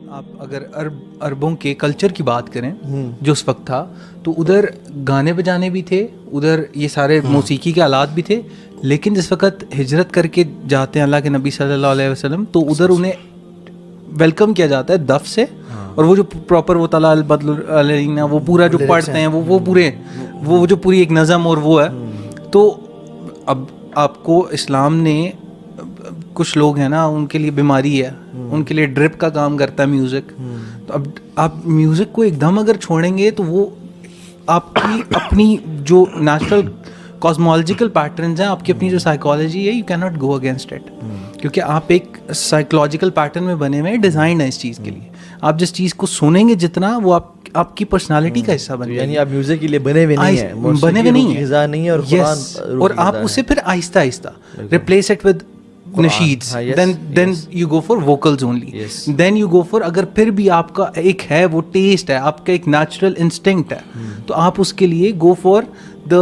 آپ اگر عربوں کے کلچر کی بات کریں جو اس وقت تھا تو ادھر گانے بجانے بھی تھے, ادھر یہ سارے موسیقی کے آلات بھی تھے, لیکن جس وقت ہجرت کر کے جاتے ہیں اللہ کے نبی صلی اللہ علیہ وسلم تو ادھر انہیں ویلکم کیا جاتا ہے دف سے, اور وہ جو پراپر وہ طلع البدر علینا وہ پورا جو پڑھتے ہیں وہ پورے وہ جو پوری ایک نظم اور وہ ہے. تو اب آپ کو اسلام نے کچھ لوگ ہیں نا ان کے لیے بیماری ہے, ان کے لیے ڈرپ کا کام کرتا ہے میوزک. تو اب آپ میوزک کو ایک دم اگر چھوڑیں گے تو وہ آپ کی اپنی جو نیچرل کاسمولوجیکل پیٹرنز ہیں, آپ کی اپنی جو سائیکالوجی ہے, you can not go against it, کیونکہ آپ ایک سائیکولوجیکل پیٹرن میں بنے ہوئے, ڈیزائنڈ ہے اس چیز کے لیے. آپ جس چیز کو سنیں گے جتنا وہ آپ کی پرسنالٹی کا حصہ بن جائے, یعنی آپ میوزک کے لیے بنے ہوئے نہیں ہیں, بنے ہوئے نہیں ہیں, اور آپ اسے پھر آہستہ آہستہ replace it with nasheeds, then you go for vocals only, then you go for اگر پھر بھی آپ کا ایک ہے وہ ٹیسٹ ہے, آپ کا ایک نیچرل انسٹنکٹ ہے, تو آپ اس کے لیے go for the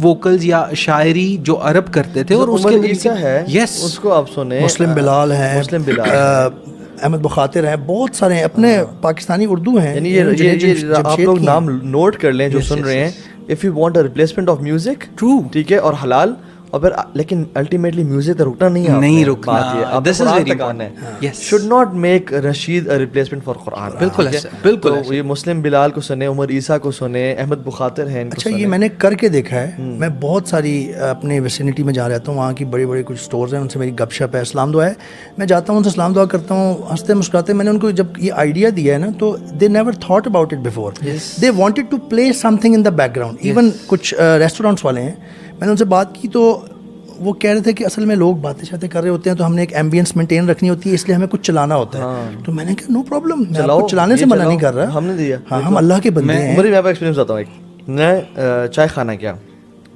vocals یا شاعری جو عرب کرتے تھے. اور اس کے اندر ہے یس اس کو آپ سنیں, مسلم بلال ہیں, احمد بخاطر ہیں, بہت سارے ہیں اپنے پاکستانی اردو ہیں. یعنی یہ آپ لوگ نام نوٹ کر لیں جو سن رہے ہیں. if you want a replacement of music, true, ٹھیک ہے, اور حلال, اور پھر لیکن الٹیمیٹلی میوزک تو رکنا نہیں رکنا. This is very important, should not make رشید ا ریپلیسمنٹ فار قرآن. بالکل بالکل. یہ مسلم بلال کو سنیں, عمر عیسیٰ کو سنیں, احمد بخاطر ہیں. اچھا یہ میں نے کر کے دیکھا ہے, میں بہت ساری اپنے ویسینٹی میں جا رہتا ہوں, وہاں کی بڑے بڑے کچھ اسٹورز ہیں, ان سے میری گپ شپ ہے, اسلام دعا ہے, میں جاتا ہوں ان سے اسلام دعا کرتا ہوں, ہنستے مسکراتے. میں نے ان کو جب یہ آئیڈیا دیا ہے نا تو they never thought about it before, they wanted to play something in the background. Even کچھ ریسٹورینٹس والے ہیں, میں نے ان سے بات کی تو وہ کہہ رہے تھے کہ اصل میں لوگ باتیں شاتیں کر رہے ہوتے ہیں تو ہم نے ایک ایمبینس مینٹین رکھنی ہوتی ہے, اس لیے ہمیں کچھ چلانا ہوتا ہے. تو میں نے کہا نو پرابلم, میں آپ کو چلانے سے منع نہیں کر رہا, ہم نے دیا. ہاں ہم اللہ کے بندے ہیں. میں آپ ایکسپیرینس بتاتا ہوں. ایک میں چائے خانہ گیا,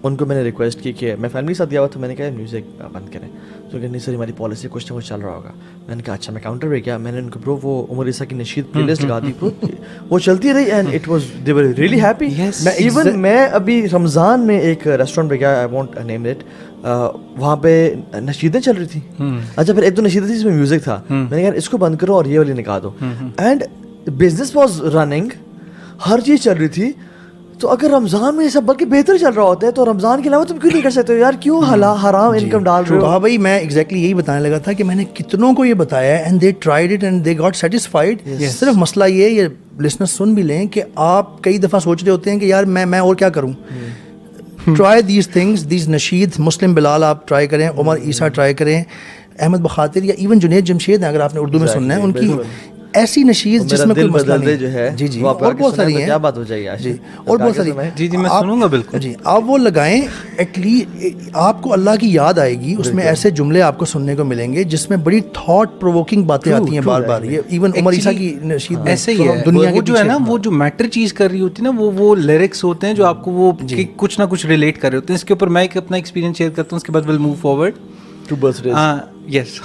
ان کو میں نے ریکویسٹ کی کہ میں فیملی کے ساتھ گیا ہوا تھا, میں نے کہا میوزک بند کریں, تو کہ نہیں سر ہماری پالیسی کچھ نہ کچھ چل رہا ہوگا. میں نے کہا اچھا. میں کاؤنٹر پہ گیا, میں نے ان کو برو وہ عمر عیسیٰ کی نشید پلے لسٹ لگا دی, وہ چلتی رہی, and it was they were really happy. میں ابھی رمضان میں ایک ریسٹورینٹ پہ گیا, آئی وانٹ نیم اٹ, وہاں پہ نشیدیں چل رہی تھیں. اچھا پھر ایک دو نشیدیں تھیں جس میں میوزک تھا, میں نے کہا اس کو بند کرو اور یہ والی نکال دو, اینڈ بزنس واز رننگ, ہر چیز چل رہی تھی. تو اگر رمضان میں یہ سب بلکہ بہتر چل رہا ہوتا ہے تو رمضان کے علاوہ تم کیوں نہیں کر سکتے ہو یار, کیوں حرام انکم ڈال رہے ہو؟ ہاں بھائی میں ایگزیکٹلی یہی بتانے لگا تھا کہ میں نے کتنوں کو یہ بتایا ہے, and they tried it and they got satisfied. صرف مسئلہ یہ لسنرز سن بھی لیں کہ آپ کئی دفعہ سوچ رہے ہوتے ہیں کہ یار میں اور کیا کروں. ٹرائی دیز تھنگس, دیز نشید, مسلم بلال آپ ٹرائی کریں, عمر عیسیٰ ٹرائی کریں, احمد بخاطر یا ایون جنید جمشید ہیں اگر آپ نے اردو میں سننا ہے, ان کی ایسی نشید جس میں کوئی مسئلہ نہیں جو ہے. جی جی, اور بہت ساری ہیں, کیا بات ہو جائے گی جی, اور بہت ساری. جی جی میں سنوں گا بالکل. جی آپ وہ لگائیں, ایٹ لیسٹ آپ کو اللہ کی یاد آئے گی, اس میں ایسے جملے آپ کو سننے کو ملیں گے جس میں بڑی تھاٹ پرووکنگ باتیں آتی ہیں بار بار. یہ ایون عمر عیسیٰ کی نشید ایسے ہی ہے, دنیا کی جو ہے نا وہ جو میٹر چیز کر رہی ہوتی ہے نا وہ لیرکس ہوتے ہیں جو آپ کو وہ کچھ نہ کچھ ریلیٹ کر رہے ہوتے ہیں. اس کے اوپر میں ایک اپنا ایکسپیرینس شیئر کرتا ہوں, اس کے بعد will move forward to birthdays. Yes,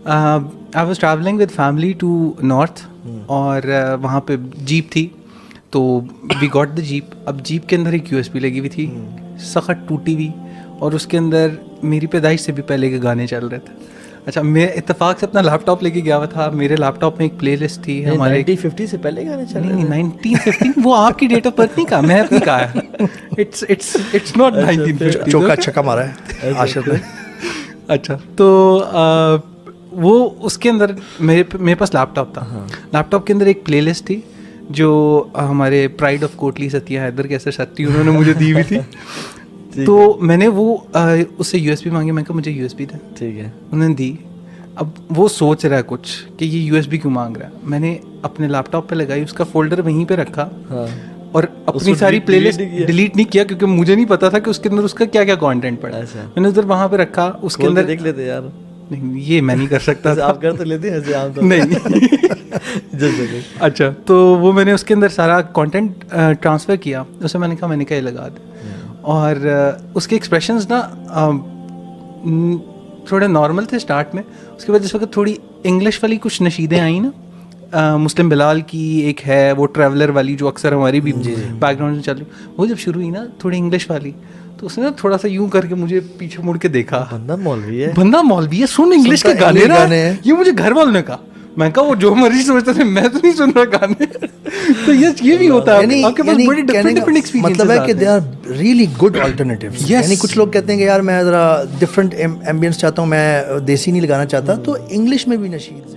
I was travelling with family to north, اور وہاں پہ جیپ تھی, تو وی گاٹ دا جیپ. اب جیپ کے اندر ایک یو ایس پی لگی ہوئی تھی, سخت ٹوٹی ہوئی, اور اس کے اندر میری پیدائش سے بھی پہلے کے گانے چل رہے تھے. اچھا میں اتفاق سے اپنا لیپ ٹاپ لے کے گیا ہوا تھا, میرے لیپ ٹاپ میں ایک پلے لسٹ تھی ہمارے 1950 سے پہلے گانے چل رہے. نہیں 1950 وہ آپ کی ڈیٹ آف برتھ نہیں کہا, میں اپنی کہا ہے, اٹس ناٹ 1950. چوکا چھکا مارا ہے عاشق نے. اچھا تو وہ اس کے اندر میرے پاس لیپ ٹاپ تھا, لیپ ٹاپ کے اندر ایک پلے لسٹ تھی جو ہمارے پرائڈ آف کوٹلی ستیہ حیدر کیسر ستی انہوں نے مجھے دی ہوئی تھی. تو میں نے وہ اس سے یو ایس بی مانگی, میں کہا مجھے یو ایس بی دیں, ٹھیک ہے, انہوں نے دی. اب وہ سوچ رہا ہے کچھ کہ یہ یو ایس بی کیوں مانگ رہا ہے. میں نے اپنے لیپ ٹاپ پہ لگائی, اس کا فولڈر وہیں پہ رکھا, اور اپنی ساری پلے لسٹ ڈیلیٹ نہیں کیا کیونکہ مجھے نہیں پتا تھا کہ اس کے اندر اس کا کیا کیا کانٹینٹ پڑا. میں نے ادھر وہاں پہ رکھا, اس کے اندر دیکھ لیتے یار. نہیں یہ میں نہیں کر سکتا, آپ کر تو لیتے ہیں نہیں. اچھا تو وہ میں نے اس کے اندر سارا کانٹینٹ ٹرانسفر کیا, اسے میں نے کہا یہ لگا دے. اور اس کے ایکسپریشنز نا تھوڑے نارمل تھے اسٹارٹ میں, اس کے بعد جس وقت تھوڑی انگلش والی کچھ نشیدیں آئیں نا, مسلم بلال کی ایک ہے وہ ٹریولر والی جو اکثر ہماری بھی بیک گراؤنڈ میں چل رہی, وہ جب شروع ہوئی نا تھوڑی انگلش والی, تو اس نے نا تھوڑا سا یوں کر کے مجھے پیچھے مڑ کے دیکھا, بندہ مولوی ہے, سن انگلش کے گانے, یہ مجھے گھر والوں نے کہا. میں کہا وہ جو مرضی سوچتے تھے, میں تو نہیں سن رہا گانے. تو یہ بھی ہوتا ہے, آپ کے پاس بڑی ڈفرینٹ ایکسپیرینس. مطلب ہے کہ they are really good alternatives. یعنی کچھ لوگ کہتے ہیں کہ یار میں ذرا ڈفرینٹ ایمبینس چاہتا ہوں, میں دیسی نہیں لگانا چاہتا, تو انگلش میں بھی نشید